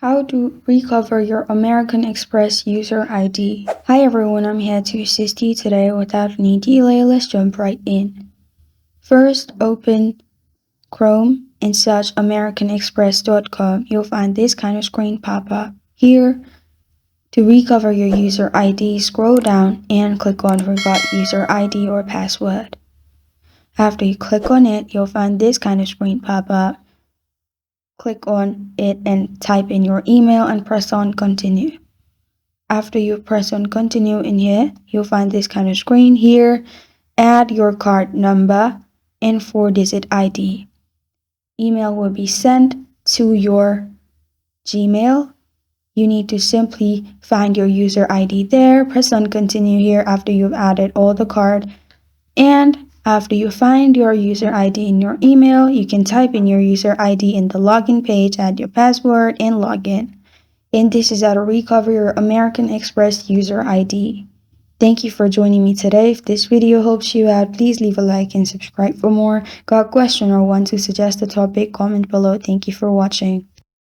How to recover your American Express user ID. Hi everyone, I'm here to assist you today. Without any delay, let's jump right in. First, open Chrome and search americanexpress.com. You'll find this kind of screen pop up. Here, to recover your user ID, scroll down and click on Forgot User ID or Password. After you click on it, you'll find this kind of screen pop up. Click on it and type in your email and press on continue. After you press on continue in here, you'll find this kind of screen here. Add your card number and 4-digit ID. Email will be sent to your Gmail. You need to simply find your user ID there. Press on continue here after you've added all the card. And after you find your user ID in your email, you can type in your user ID in the login page, add your password, and log in. And this is how to recover your American Express user ID. Thank you for joining me today. If this video helps you out, please leave a like and subscribe for more. Got a question or want to suggest a topic? Comment below. Thank you for watching.